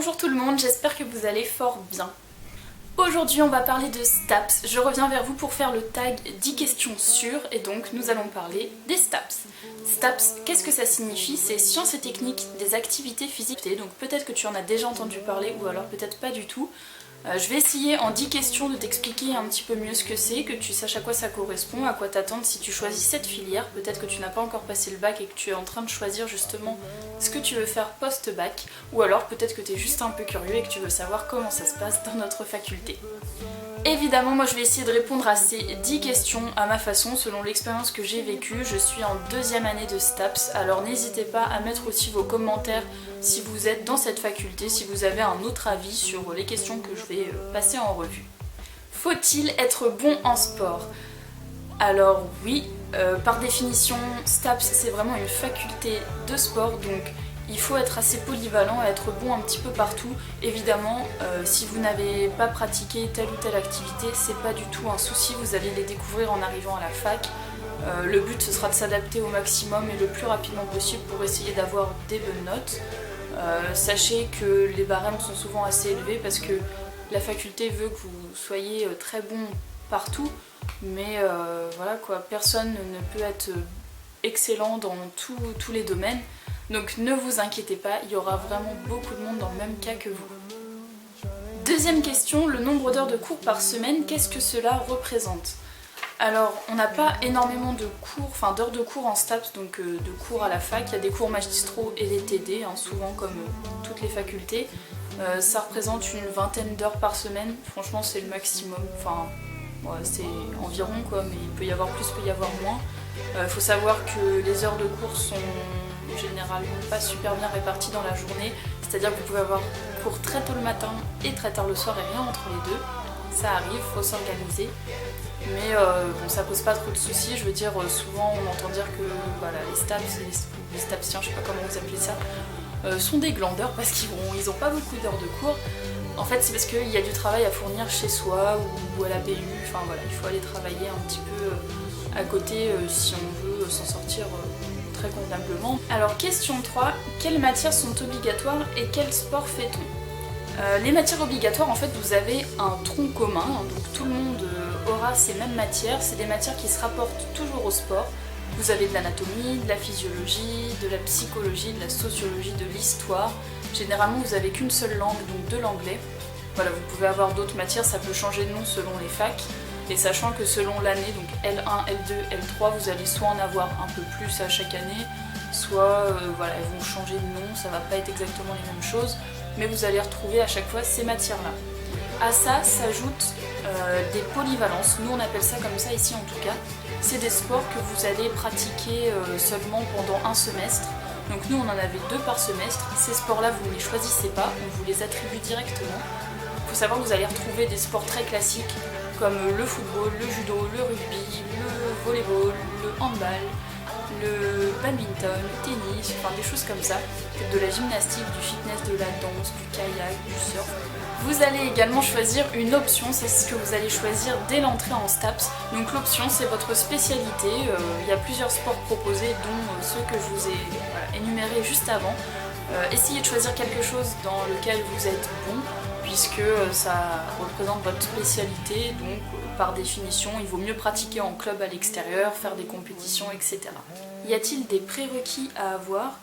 Bonjour tout le monde, j'espère que vous allez fort bien. Aujourd'hui on va parler de STAPS. Je reviens vers vous pour faire le tag 10 questions sûres et donc nous allons parler des STAPS. STAPS, qu'est-ce que ça signifie? C'est sciences et techniques des activités physiques. Donc peut-être que tu en as déjà entendu parler ou alors peut-être pas du tout. Je vais essayer en 10 questions de t'expliquer un petit peu mieux ce que c'est, que tu saches à quoi ça correspond, à quoi t'attendre si tu choisis cette filière. Peut-être que tu n'as pas encore passé le bac et que tu es en train de choisir justement ce que tu veux faire post-bac, ou alors peut-être que tu es juste un peu curieux et que tu veux savoir comment ça se passe dans notre faculté. Évidemment, moi je vais essayer de répondre à ces 10 questions à ma façon, selon l'expérience que j'ai vécue. Je suis en deuxième année de STAPS, alors n'hésitez pas à mettre aussi vos commentaires si vous êtes dans cette faculté, si vous avez un autre avis sur les questions que je vais passer en revue. Faut-il être bon en sport? Alors oui, par définition, STAPS c'est vraiment une faculté de sport, donc il faut être assez polyvalent et être bon un petit peu partout. Évidemment, si vous n'avez pas pratiqué telle ou telle activité, c'est pas du tout un souci, vous allez les découvrir en arrivant à la fac. Le but ce sera de s'adapter au maximum et le plus rapidement possible pour essayer d'avoir des bonnes notes. Sachez que les barèmes sont souvent assez élevés parce que la faculté veut que vous soyez très bon partout, mais voilà quoi, personne ne peut être excellent dans tous les domaines. Donc ne vous inquiétez pas, il y aura vraiment beaucoup de monde dans le même cas que vous. Deuxième question, le nombre d'heures de cours par semaine, qu'est-ce que cela représente? Alors on n'a pas énormément de cours, enfin d'heures de cours en STAPS, donc de cours à la fac. Il y a des cours magistraux et des TD, souvent comme toutes les facultés. Ça représente une vingtaine d'heures par semaine, franchement c'est le maximum, enfin ouais, c'est environ quoi, mais il peut y avoir plus, il peut y avoir moins. Faut savoir que les heures de cours sont généralement pas super bien réparties dans la journée, c'est-à-dire que vous pouvez avoir cours très tôt le matin et très tard le soir et rien entre les deux. Ça arrive, faut s'organiser, mais bon, ça pose pas trop de soucis. Je veux dire, souvent on entend dire que voilà, les STAPsiens, je sais pas comment vous appelez ça, sont des glandeurs parce qu'ils ont pas beaucoup d'heures de cours. En fait c'est parce qu'il y a du travail à fournir chez soi ou à la BU, enfin voilà, il faut aller travailler un petit peu à côté si on veut s'en sortir très convenablement. Alors question 3, quelles matières sont obligatoires et quel sport fait-on? Les matières obligatoires, en fait vous avez un tronc commun, donc tout le monde aura ces mêmes matières, c'est des matières qui se rapportent toujours au sport. Vous avez de l'anatomie, de la physiologie, de la psychologie, de la sociologie, de l'histoire. Généralement vous avez qu'une seule langue, donc de l'anglais. Voilà, vous pouvez avoir d'autres matières, ça peut changer de nom selon les facs. Et sachant que selon l'année, donc L1, L2, L3, vous allez soit en avoir un peu plus à chaque année, soit voilà, elles vont changer de nom, ça va pas être exactement les mêmes choses, mais vous allez retrouver à chaque fois ces matières-là. À ça s'ajoutent des polyvalences, nous on appelle ça comme ça ici en tout cas. C'est des sports que vous allez pratiquer seulement pendant un semestre. Donc nous on en avait 2 par semestre. Ces sports-là vous ne les choisissez pas, on vous les attribue directement. Il faut savoir que vous allez retrouver des sports très classiques comme le football, le judo, le rugby, le volleyball, le handball, le badminton, le tennis, enfin des choses comme ça, de la gymnastique, du fitness, de la danse, du kayak, du surf. Vous allez également choisir une option, c'est ce que vous allez choisir dès l'entrée en STAPS. Donc l'option c'est votre spécialité, il y a plusieurs sports proposés dont ceux que je vous ai énumérés juste avant. Essayez de choisir quelque chose dans lequel vous êtes bon, puisque ça représente votre spécialité, donc par définition il vaut mieux pratiquer en club à l'extérieur, faire des compétitions, etc. Y a-t-il des prérequis à avoir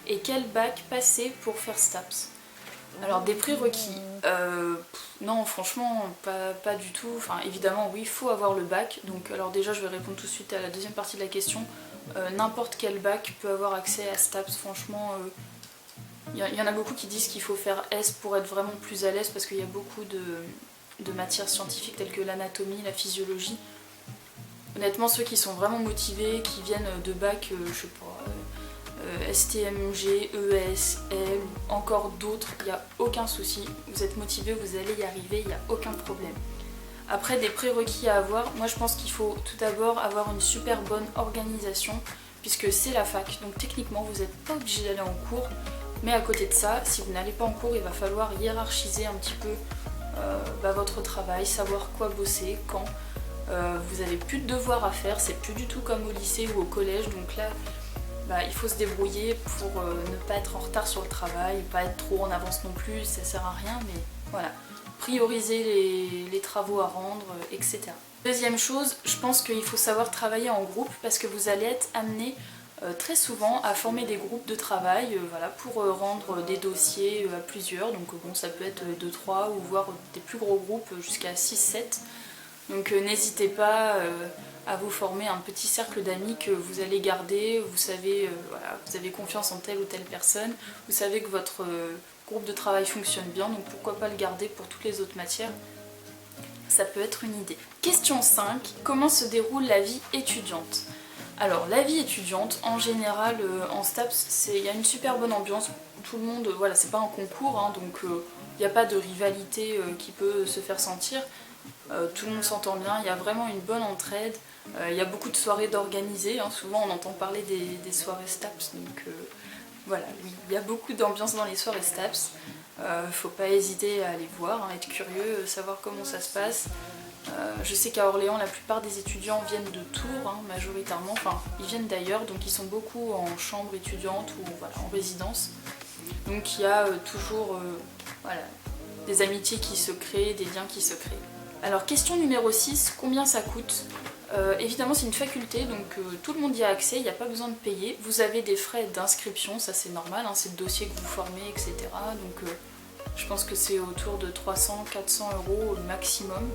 et quel bac passer pour faire STAPS? Alors des prérequis, non franchement pas du tout, enfin évidemment oui il faut avoir le bac, donc alors déjà je vais répondre tout de suite à la deuxième partie de la question. N'importe quel bac peut avoir accès à STAPS, franchement il y en a beaucoup qui disent qu'il faut faire S pour être vraiment plus à l'aise parce qu'il y a beaucoup de matières scientifiques telles que l'anatomie, la physiologie. Honnêtement ceux qui sont vraiment motivés, qui viennent de bac, je sais pas, STMG, ES, L, encore d'autres, il n'y a aucun souci. Vous êtes motivés, vous allez y arriver, il n'y a aucun problème. Après des prérequis à avoir, moi je pense qu'il faut tout d'abord avoir une super bonne organisation puisque c'est la fac, donc techniquement vous n'êtes pas obligé d'aller en cours. Mais à côté de ça, si vous n'allez pas en cours, il va falloir hiérarchiser un petit peu votre travail, savoir quoi bosser, quand. Vous n'avez plus de devoirs à faire, c'est plus du tout comme au lycée ou au collège, donc là il faut se débrouiller pour ne pas être en retard sur le travail, pas être trop en avance non plus, ça sert à rien, mais voilà. Prioriser les travaux à rendre, etc. Deuxième chose, je pense qu'il faut savoir travailler en groupe parce que vous allez être amené très souvent à former des groupes de travail voilà, pour rendre des dossiers à plusieurs. Donc bon, ça peut être 2-3 ou voire des plus gros groupes jusqu'à 6-7. Donc n'hésitez pas à vous former un petit cercle d'amis que vous allez garder. Vous savez, voilà, vous avez confiance en telle ou telle personne. Vous savez que votre groupe de travail fonctionne bien, donc pourquoi pas le garder pour toutes les autres matières. Ça peut être une idée. Question 5. Comment se déroule la vie étudiante ? Alors la vie étudiante, en général en STAPS, il y a une super bonne ambiance, tout le monde, voilà, c'est pas un concours, hein, donc il n'y a pas de rivalité qui peut se faire sentir, tout le monde s'entend bien, il y a vraiment une bonne entraide, il y a beaucoup de soirées d'organiser, hein, souvent on entend parler des soirées STAPS, donc voilà, oui, il y a beaucoup d'ambiance dans les soirées STAPS, faut pas hésiter à aller voir, hein, être curieux, savoir comment ça se passe. Je sais qu'à Orléans, la plupart des étudiants viennent de Tours, hein, majoritairement, enfin ils viennent d'ailleurs, donc ils sont beaucoup en chambre étudiante ou voilà, en résidence. Donc il y a toujours voilà, des amitiés qui se créent, des liens qui se créent. Alors question numéro 6, combien ça coûte ? Évidemment c'est une faculté, donc tout le monde y a accès, il n'y a pas besoin de payer. Vous avez des frais d'inscription, ça c'est normal, hein, c'est le dossier que vous formez, etc. Donc je pense que c'est autour de 300-400 € au maximum.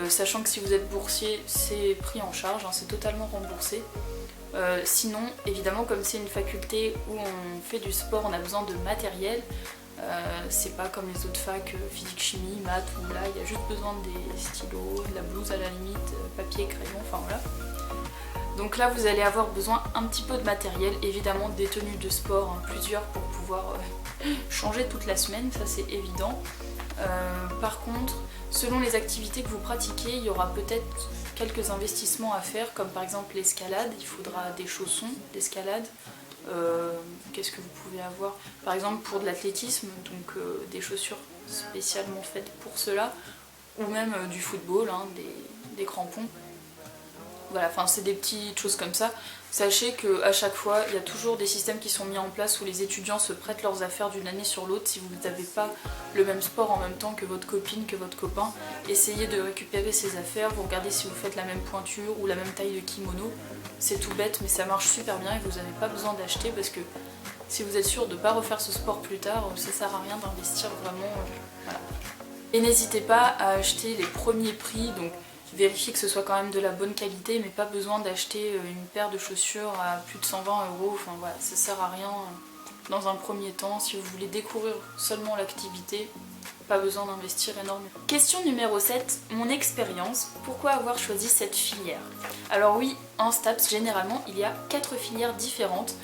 Sachant que si vous êtes boursier, c'est pris en charge, hein, c'est totalement remboursé. Sinon, évidemment, comme c'est une faculté où on fait du sport, on a besoin de matériel. C'est pas comme les autres facs, physique, chimie, maths, où là, il y a juste besoin des stylos, de la blouse à la limite, papier, crayon, enfin voilà. Donc là, vous allez avoir besoin un petit peu de matériel, évidemment des tenues de sport, hein, plusieurs pour pouvoir changer toute la semaine, ça c'est évident. Par contre, selon les activités que vous pratiquez, il y aura peut-être quelques investissements à faire, comme par exemple l'escalade, il faudra des chaussons d'escalade. Qu'est-ce que vous pouvez avoir? Par exemple pour de l'athlétisme, donc des chaussures spécialement faites pour cela, ou même du football, hein, des crampons. Voilà, enfin c'est des petites choses comme ça. Sachez qu'à chaque fois, il y a toujours des systèmes qui sont mis en place où les étudiants se prêtent leurs affaires d'une année sur l'autre. Si vous n'avez pas le même sport en même temps que votre copine, que votre copain, essayez de récupérer ces affaires, vous regardez si vous faites la même pointure ou la même taille de kimono. C'est tout bête mais ça marche super bien et vous n'avez pas besoin d'acheter parce que si vous êtes sûr de ne pas refaire ce sport plus tard, ça sert à rien d'investir vraiment. Voilà. Et n'hésitez pas à acheter les premiers prix, donc vérifiez que ce soit quand même de la bonne qualité, mais pas besoin d'acheter une paire de chaussures à plus de 120 €. Enfin voilà, ça sert à rien dans un premier temps. Si vous voulez découvrir seulement l'activité, pas besoin d'investir énormément. Question numéro 7, mon expérience. Pourquoi avoir choisi cette filière? Alors oui, en STAPS, généralement, il y a 4 filières différentes.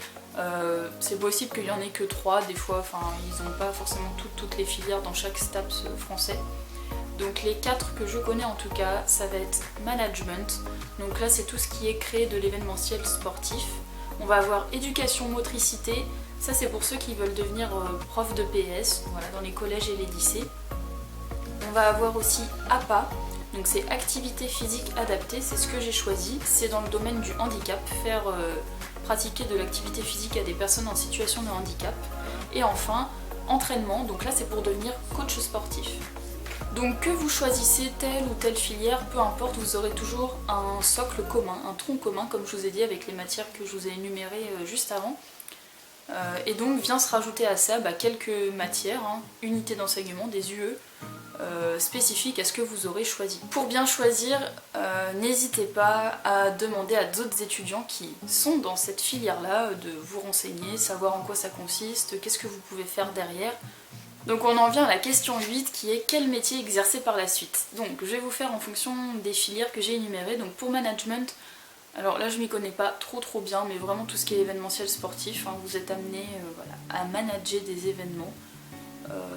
C'est possible qu'il n'y en ait que 3, des fois, enfin, ils n'ont pas forcément toutes les filières dans chaque STAPS français. Donc les 4 que je connais en tout cas, ça va être management. Donc là c'est tout ce qui est créé de l'événementiel sportif. On va avoir éducation motricité, ça c'est pour ceux qui veulent devenir prof de PS, voilà, dans les collèges et les lycées. On va avoir aussi APA, donc c'est activité physique adaptée, c'est ce que j'ai choisi. C'est dans le domaine du handicap, faire pratiquer de l'activité physique à des personnes en situation de handicap. Et enfin, entraînement, donc là c'est pour devenir coach sportif. Donc que vous choisissez telle ou telle filière, peu importe, vous aurez toujours un socle commun, un tronc commun, comme je vous ai dit, avec les matières que je vous ai énumérées juste avant. Et donc vient se rajouter à ça quelques matières, hein, unités d'enseignement, des UE, spécifiques à ce que vous aurez choisi. Pour bien choisir, n'hésitez pas à demander à d'autres étudiants qui sont dans cette filière-là de vous renseigner, savoir en quoi ça consiste, qu'est-ce que vous pouvez faire derrière. Donc on en vient à la question 8 qui est quel métier exercer par la suite. Donc je vais vous faire en fonction des filières que j'ai énumérées. Donc pour management, alors là je m'y connais pas trop bien, mais vraiment tout ce qui est événementiel sportif, hein, vous êtes amené voilà, à manager des événements.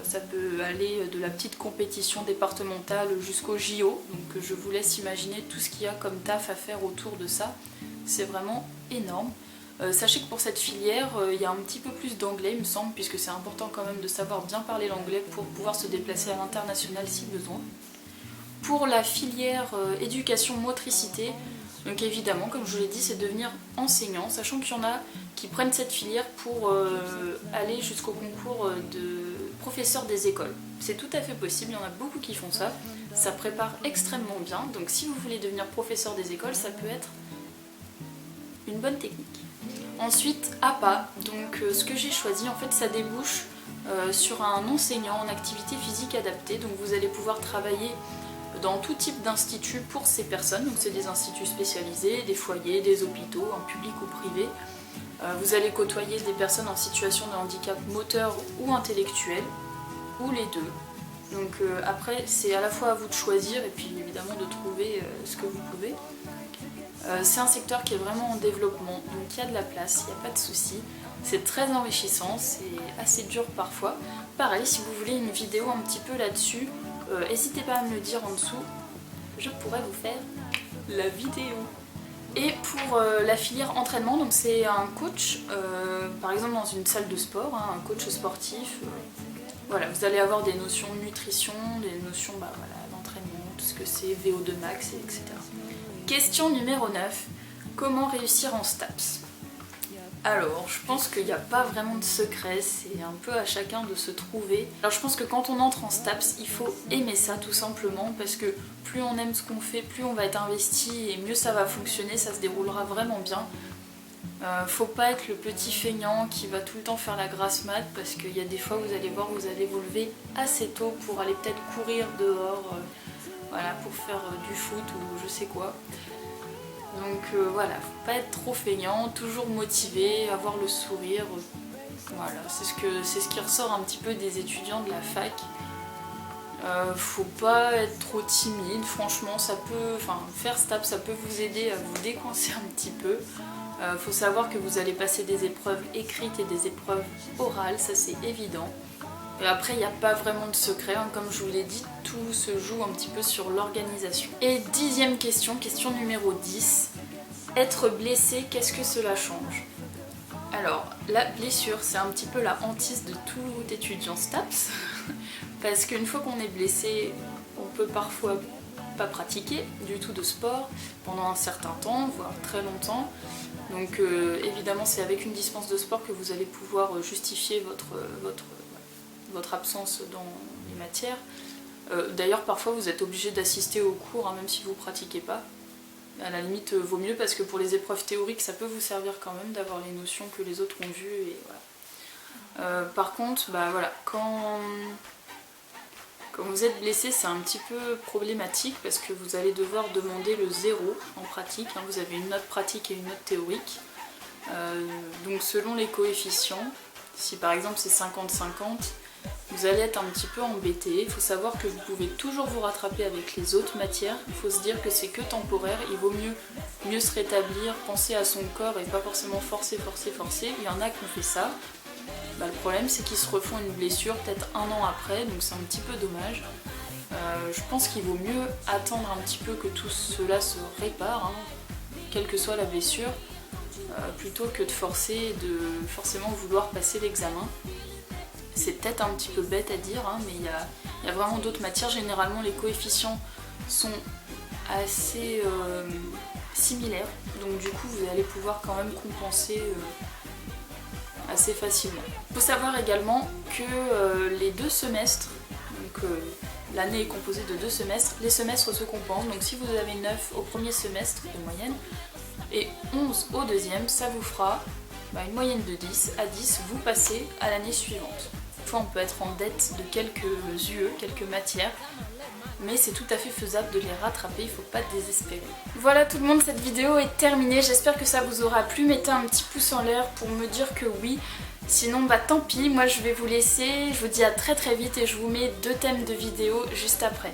Ça peut aller de la petite compétition départementale jusqu'au JO, donc je vous laisse imaginer tout ce qu'il y a comme taf à faire autour de ça. C'est vraiment énorme. Sachez que pour cette filière, il y a un petit peu plus d'anglais, il me semble, puisque c'est important quand même de savoir bien parler l'anglais pour pouvoir se déplacer à l'international si besoin. Pour la filière éducation motricité, Donc évidemment, comme je vous l'ai dit, c'est devenir enseignant, sachant qu'il y en a qui prennent cette filière pour aller jusqu'au concours de professeur des écoles. C'est tout à fait possible, il y en a beaucoup qui font ça. Ça prépare extrêmement bien, donc si vous voulez devenir professeur des écoles, ça peut être une bonne technique. Ensuite, APA, donc ce que j'ai choisi, en fait ça débouche sur un enseignant en activité physique adaptée, donc vous allez pouvoir travailler dans tout type d'instituts pour ces personnes, donc c'est des instituts spécialisés, des foyers, des hôpitaux, en public ou privé. Vous allez côtoyer des personnes en situation de handicap moteur ou intellectuel, ou les deux. Donc après, c'est à la fois à vous de choisir et puis évidemment de trouver ce que vous pouvez. C'est un secteur qui est vraiment en développement, donc il y a de la place, il n'y a pas de souci. C'est très enrichissant, c'est assez dur parfois. Pareil, si vous voulez une vidéo un petit peu là-dessus, n'hésitez pas à me le dire en dessous, je pourrais vous faire la vidéo. Et pour la filière entraînement, donc c'est un coach, par exemple dans une salle de sport, hein, un coach sportif. Voilà, vous allez avoir des notions de nutrition, des notions d'entraînement, tout ce que c'est VO2 max, etc. Question numéro 9. Comment réussir en STAPS? Alors, je pense qu'il n'y a pas vraiment de secret, c'est un peu à chacun de se trouver. Alors je pense que quand on entre en STAPS, il faut aimer ça tout simplement, parce que plus on aime ce qu'on fait, plus on va être investi et mieux ça va fonctionner, ça se déroulera vraiment bien. Faut pas être le petit feignant qui va tout le temps faire la grasse mat, parce qu'il y a des fois vous allez voir, vous allez vous lever assez tôt pour aller peut-être courir dehors, voilà, pour faire du foot ou je sais quoi. Donc voilà, faut pas être trop feignant, toujours motivé, avoir le sourire. Voilà, c'est ce qui ressort un petit peu des étudiants de la fac. Faut pas être trop timide, franchement, faire STAPS, ça peut vous aider à vous décoincer un petit peu. Faut savoir que vous allez passer des épreuves écrites et des épreuves orales, ça c'est évident. Et après, il n'y a pas vraiment de secret, hein. Comme je vous l'ai dit, tout se joue un petit peu sur l'organisation. Et 10e question, question numéro 10. Être blessé, qu'est-ce que cela change? Alors, la blessure, c'est un petit peu la hantise de tout étudiant STAPS. Parce qu'une fois qu'on est blessé, on peut parfois pas pratiquer du tout de sport pendant un certain temps, voire très longtemps. Donc évidemment, c'est avec une dispense de sport que vous allez pouvoir justifier votre absence dans les matières. D'ailleurs, parfois vous êtes obligé d'assister aux cours, hein, même si vous ne pratiquez pas. À la limite, vaut mieux, parce que pour les épreuves théoriques, ça peut vous servir quand même d'avoir les notions que les autres ont vues. Et voilà. Par contre, voilà, quand vous êtes blessé, c'est un petit peu problématique, parce que vous allez devoir demander le 0 en pratique. Hein. Vous avez une note pratique et une note théorique. Donc selon les coefficients, si par exemple c'est 50-50, vous allez être un petit peu embêté. Il faut savoir que vous pouvez toujours vous rattraper avec les autres matières. Il faut se dire que c'est que temporaire. Il vaut mieux se rétablir, penser à son corps et pas forcément forcer. Il y en a qui ont fait ça. Le problème, c'est qu'ils se refont une blessure peut-être un an après, donc c'est un petit peu dommage. Je pense qu'il vaut mieux attendre un petit peu que tout cela se répare, hein, quelle que soit la blessure, plutôt que de forcer et de forcément vouloir passer l'examen. C'est peut-être un petit peu bête à dire, hein, mais il y a vraiment d'autres matières. Généralement, les coefficients sont assez similaires, donc du coup, vous allez pouvoir quand même compenser assez facilement. Il faut savoir également que les 2 semestres, donc l'année est composée de 2 semestres, les semestres se compensent, donc si vous avez 9 au premier semestre de moyenne et 11 au deuxième, ça vous fera une moyenne de 10. À 10, vous passez à l'année suivante. Parfois on peut être en dette de quelques UE, quelques matières, mais c'est tout à fait faisable de les rattraper, il ne faut pas désespérer. Voilà tout le monde, cette vidéo est terminée, j'espère que ça vous aura plu. Mettez un petit pouce en l'air pour me dire que oui, sinon tant pis, moi je vais vous laisser, je vous dis à très vite et je vous mets 2 thèmes de vidéo juste après.